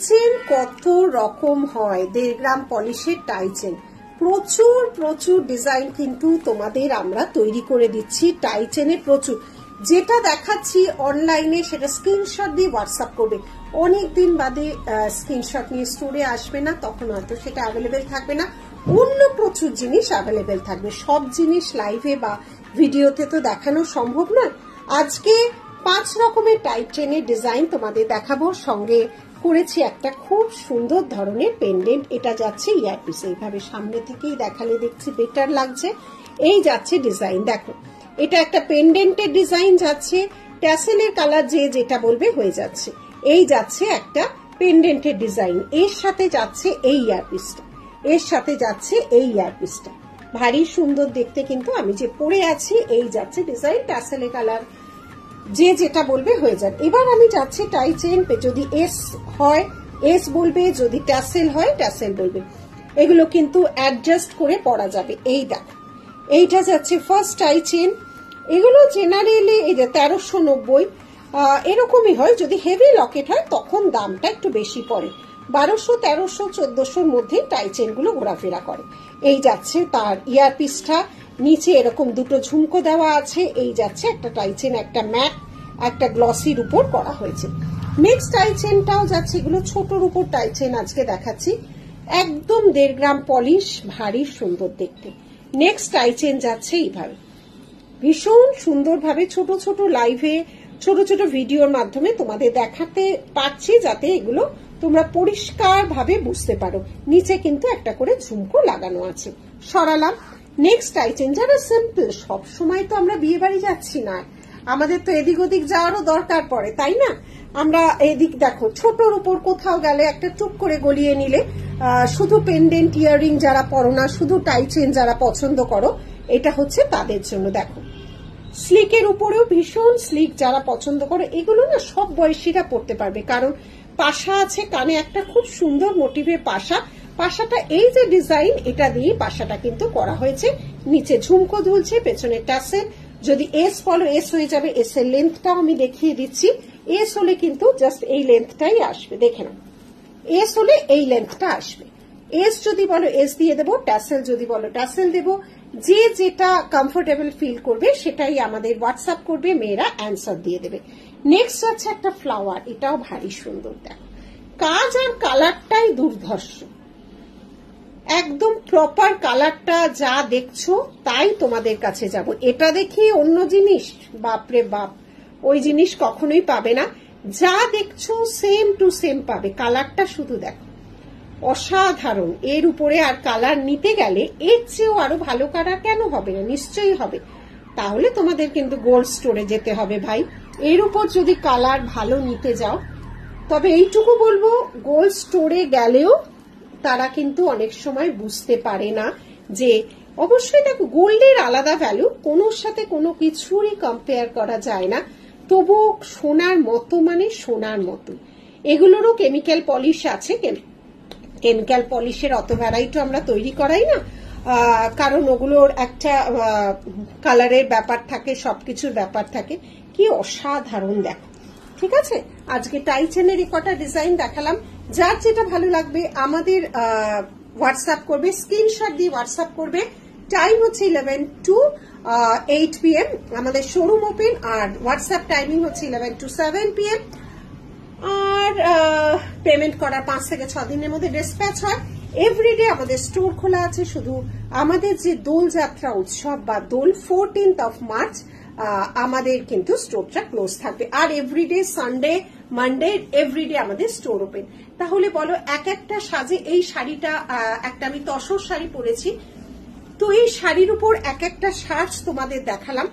টাইচেন কত রকম হয়, 1.5 গ্রাম পলিশের টাইচেন, প্রচুর প্রচুর ডিজাইন কিন্তু তোমাদের আমরা তৈরি করে দিচ্ছি টাইচেনে প্রচুর। যেটা দেখাচ্ছি অনলাইনে সেটা স্ক্রিনশট দিয়ে হোয়াটসঅ্যাপ করবে, অনেকদিন বাদে স্ক্রিনশট নিয়ে স্টোরে আসবে না, তখন হয়তো সেটা অ্যাভেলেবেল থাকবে না, অন্য প্রচুর জিনিস অ্যাভেলেবেল থাকবে। সব জিনিস লাইভে বা ভিডিওতে তো দেখানো সম্ভব নয়। আজকে 5 রকমের টাইচেনের ডিজাইন তোমাদের দেখাবো, সঙ্গে করেছি একটা খুব সুন্দর ধরনের পেন্ডেন্ট। এটা যাচ্ছে ইয়ারপিস, এইভাবে সামনে থেকেই দেখালে দেখছি বেটার লাগছে। এই যাচ্ছে ডিজাইন, দেখো এটা একটা পেন্ডেন্টের ডিজাইন যাচ্ছে, ট্যাসেলের কালার যে যেটা বলবে হয়ে যাচ্ছে। এই যাচ্ছে একটা পেন্ডেন্টের ডিজাইন, এর সাথে যাচ্ছে এই ইয়ারপিসটা, এর সাথে যাচ্ছে এই ইয়ারপিসটা, ভারী সুন্দর দেখতে কিন্তু। আমি যে পরে আছি এই যাচ্ছে ডিজাইন, ট্যাসেলের কালার যে যেটা বলবে হয়ে যাবে। এবার আমি যাচ্ছি টাইচেন, যদি এস হয় এস বলবে, যদি ট্যাসেল হয় ট্যাসেল বলবে। এগুলো কিন্তু অ্যাডজাস্ট করে পরা যাবে। এই দেখো এইটা যাচ্ছে ফার্স্ট টাইচেন, এগুলো জেনারেলি এই যে 1390 এরকমই হয়। যদি হেভি লকেট হয় তখন দামটা একটু বেশি পড়ে, 1200, 1300, 1400 মধ্যে টাইচেন গুলো ঘোরাফেরা করে। এই যাচ্ছে তার ইয়ারপিসটা, নিচে এরকম দুটো ঝুমকো দেওয়া আছে। এই যাচ্ছে একটা টাইচেন, একটা ম্যাট, একটা গ্লসির উপর করা হয়েছে। নেক্সট টাইচেনটাও যাচ্ছে, এগুলো ছোটর উপর টাইচেন আজকে দেখাচ্ছি, একদম 1.5 গ্রাম পলিশ, ভারী সুন্দর দেখতে। নেক্সট টাইচেন যাচ্ছে এইভাবে, ভীষণ সুন্দরভাবে ছোট ছোট লাইভে ছোট ছোট ভিডিওর মাধ্যমে তোমাদের দেখাতে পারছি, যাতে এগুলো তোমরা পরিষ্কার ভাবে বুঝতে পারো। নিচে কিন্তু একটা করে ঝুমকো লাগানো আছে, সরালাম। নেক্সট টাইচেন, যারা সিম্পল, সব সময় তো আমরা বিয়ে বাড়ি যাচ্ছি না, আমাদের তো এদিক ওদিক যাওয়ারও দরকার পড়ে, তাই না? আমরা এদিক দেখো ছোটর উপর কোথাও গেলে একটা টুক করে গলিয়ে নিলে, শুধু পেন্ডেন্ট ইয়াররিং যারা পরো না, শুধু টাইচেন যারা পছন্দ করো, এটা হচ্ছে তাদের জন্য। দেখো স্লিকের উপরেও ভীষণ স্লিক যারা পছন্দ করো, এগুলো না সব বয়সীরা পড়তে পারবে, কারণ পাশা আছে কানে, একটা খুব সুন্দর মোটিভের পাশা। পাশাটা এই যে ডিজাইন, এটা দিয়ে পাশাটা কিন্তু করা হয়েছে, নিচে ঝুমকো ঝুলছে, পেছনে ট্যাসেল। যদি এস বলো এস হয়ে যাবে, এস এর লেন্থটাও আমি দেখিয়ে দিচ্ছি। এস হলে কিন্তু জাস্ট এই লেন্থটাই আসবে, দেখে নাও, এস হলে এই লেন্থটা আসবে। এস যদি বলো এস দিয়ে দেবো, ট্যাসেল যদি বলো ট্যাসেল দেবো, যে যেটা কমফোর্টেবল ফিল করবে সেটাই আমাদের হোয়াটসঅ্যাপ করবে, মেয়েরা অ্যান্সার দিয়ে দেবে। নেক্সট আছে একটা ফ্লাওয়ার, এটাও ভারী সুন্দর, দেখো কাজ আর কালারটাই দুর্ধর্ষ, একদম প্রপার কালারটা যা দেখছো তাই তোমাদের কাছে যাব। এটা দেখি অন্য জিনিস, বাপরে বাপ, ওই জিনিস কখনোই পাবে না, যা দেখছো সেম টু সেম পাবে। কালারটা শুধু দেখো, অসাধারণ। এর উপরে আর কালার নিতে গেলে এর চেয়েও আরো ভালো কালার কেন হবে না, নিশ্চয়ই হবে। তাহলে তোমাদের কিন্তু গোল্ড স্টোরে যেতে হবে ভাই, এর উপর যদি কালার ভালো নিতে যাও। তবে এইটুকু বলবো, গোল্ড স্টোরে গেলেও তারা কিন্তু অনেক সময় বুঝতে পারে না যে, অবশ্যই দেখো গোল্ডের আলাদা ভ্যালু, কোনোর সাথে কোনো কিছুরই কম্পেয়ার করা যায় না, তবু সোনার মতো মানে সোনার মতো। এগুলোরও কেমিক্যাল পলিশ আছে, কেমিক্যাল পলিশের অত ভ্যারাইটি আমরা তৈরি করাই না, কারণ ওগুলোর একটা কালারের ব্যাপার থাকে, সবকিছুর ব্যাপার থাকে। কি অসাধারণ দেখো, ঠিক আছে? আজকে টাইচেনের কটা ডিজাইন দেখালাম, যার যেটা ভালো লাগবে আমাদের হোয়াটসঅ্যাপ করবে, স্ক্রিনশট দিয়ে হোয়াটসঅ্যাপ করবে। টাইম হচ্ছে 11 to 8 PM আমাদের শোরুম ওপেন, আর হোয়াটসঅ্যাপ টাইমিং হচ্ছে 11 to 7 PM। আর পেমেন্ট করার 5 থেকে 6 দিনের মধ্যে ডিসপ্যাচ হয়। এভরিডে আমাদের স্টোর খোলা আছে, শুধু আমাদের যে দোলযাত্রা উৎসব বা দোল 14th of March আমাদের কিন্তু স্টোরটা ক্লোজ থাকবে। আর এভরিডে সানডে, মানডে, এভরিডে আমাদের স্টোর ওপেন। তাহলে বলো, এক একটা সাজে, এই শাড়িটা একটা আমি তসর শাড়ি পরেছি, তো এই শাড়ির উপর এক একটা সাজ তোমাদের দেখালাম।